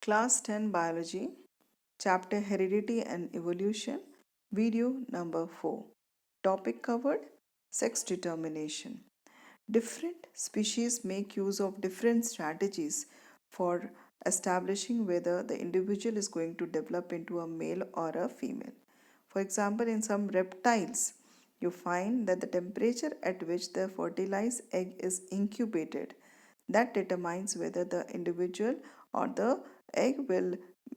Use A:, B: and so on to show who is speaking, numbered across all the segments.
A: Class 10 Biology, Chapter Heredity and Evolution, Video number 4. Topic covered: Sex Determination. Different species make use of different strategies for establishing whether the individual is going to develop into a male or a female. For example, in some reptiles, you find that the temperature at which the fertilized egg is incubated, that determines whether the individual or the egg will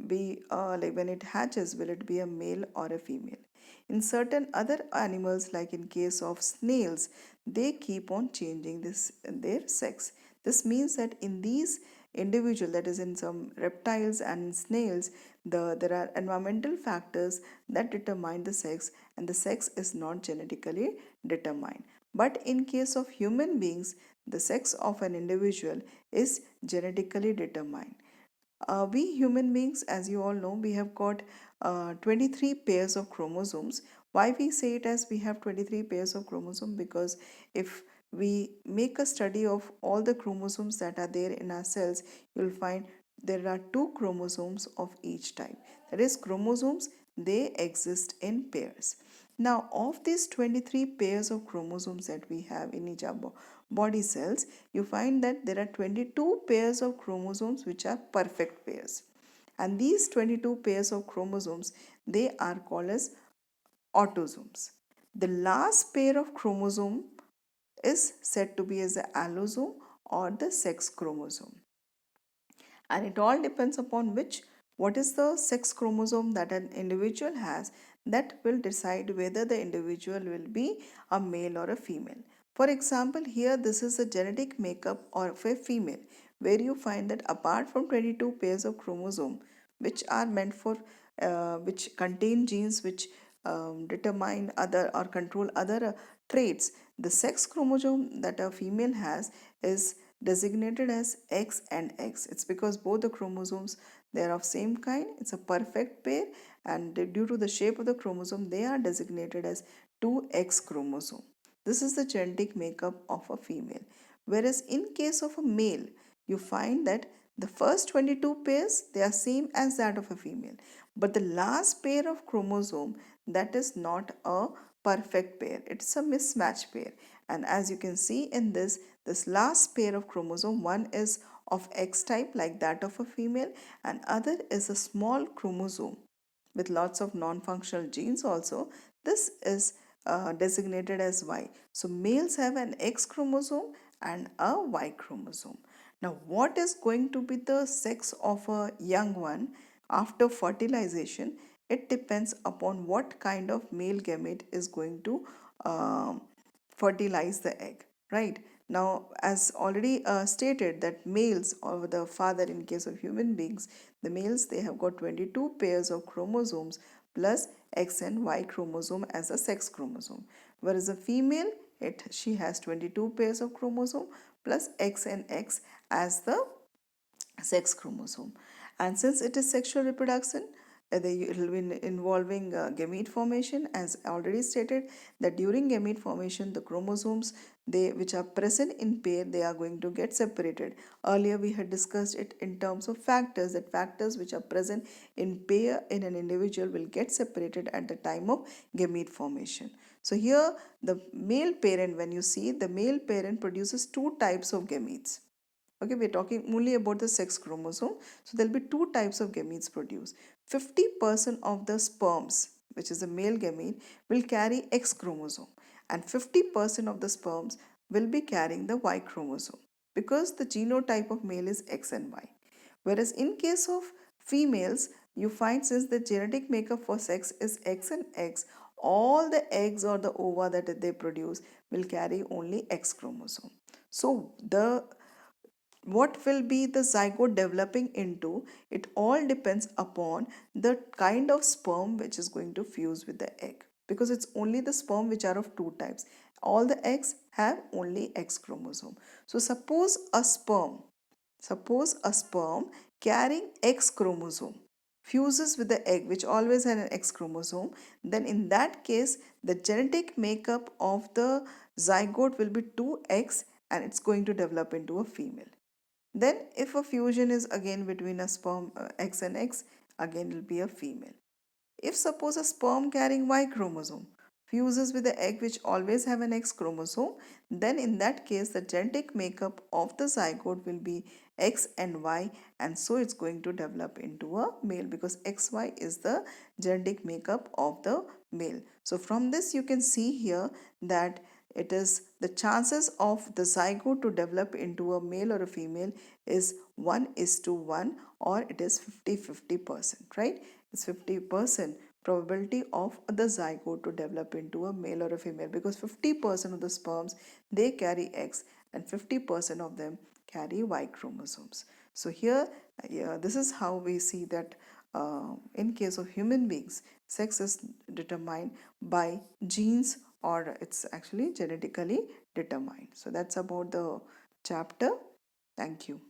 A: be like when it hatches, will it be a male or a female. In certain other animals, like in case of snails, they keep on changing their sex. This means that in these individual, that is in some reptiles and snails, there are environmental factors that determine the sex, and the sex is not genetically determined. But in case of human beings, the sex of an individual is genetically determined. We human beings, as you all know, we have got 23 pairs of chromosomes. Why we say it as we have 23 pairs of chromosomes? Because if we make a study of all the chromosomes that are there in our cells, you'll find there are two chromosomes of each type. That is, chromosomes, they exist in pairs. Now, of these 23 pairs of chromosomes that we have in each of body cells, you find that there are 22 pairs of chromosomes which are perfect pairs. And these 22 pairs of chromosomes, they are called as autosomes. The last pair of chromosome is said to be as the allosome or the sex chromosome. And it all depends upon what is the sex chromosome that an individual has, that will decide whether the individual will be a male or a female. For example, here this is the genetic makeup of a female, where you find that apart from 22 pairs of chromosome which are meant for which contain genes which determine other or control other traits, the sex chromosome that a female has is designated as X and X. It's because both the chromosomes, they are of same kind. It's a perfect pair, and due to the shape of the chromosome, they are designated as 2X chromosome. This is the genetic makeup of a female. Whereas in case of a male, you find that the first 22 pairs, they are same as that of a female, but the last pair of chromosome, that is not a perfect pair, it's a mismatch pair. And as you can see in this last pair of chromosome, one is of X type like that of a female, and other is a small chromosome with lots of non-functional genes also. This is designated as Y. So males have an X chromosome and a Y chromosome. Now, what is going to be the sex of a young one after fertilization? It depends upon what kind of male gamete is going to fertilize the egg, right? Now, as already stated, that males or the father, in case of human beings, the males, they have got 22 pairs of chromosomes plus X and Y chromosome as a sex chromosome, whereas a female, she has 22 pairs of chromosome plus X and X as the sex chromosome. And since it is sexual reproduction, it will be involving gamete formation. As already stated, that during gamete formation, the chromosomes, they which are present in pair, they are going to get separated. Earlier we had discussed it in terms of factors, that factors which are present in pair in an individual will get separated at the time of gamete formation. So here the male parent, when you see, the male parent produces two types of gametes. Okay, we're talking only about the sex chromosome. So there'll be two types of gametes produced. 50% of the sperms, which is a male gamete, will carry X chromosome, and 50% of the sperms will be carrying the Y chromosome, because the genotype of male is X and Y. Whereas in case of females, you find, since the genetic makeup for sex is X and X, all the eggs or the ova that they produce will carry only X chromosome. So the what will be the zygote developing into, it all depends upon the kind of sperm which is going to fuse with the egg, because it's only the sperm which are of two types. All the eggs have only X chromosome. So suppose a sperm carrying X chromosome fuses with the egg which always had an X chromosome, then in that case the genetic makeup of the zygote will be 2X, and it's going to develop into a female. Then if a fusion is again between a sperm X and X, again it will be a female. If suppose a sperm carrying Y chromosome fuses with the egg which always have an X chromosome, then in that case the genetic makeup of the zygote will be X and Y, and so it's going to develop into a male because XY is the genetic makeup of the male. So from this you can see here that it is the chances of the zygote to develop into a male or a female is 1:1, or it is 50-50%, right? It's 50% probability of the zygote to develop into a male or a female, because 50% of the sperms they carry X and 50% of them carry Y chromosomes. So here, this is how we see that in case of human beings, sex is determined by genes, or it's actually genetically determined. So that's about the chapter. Thank you.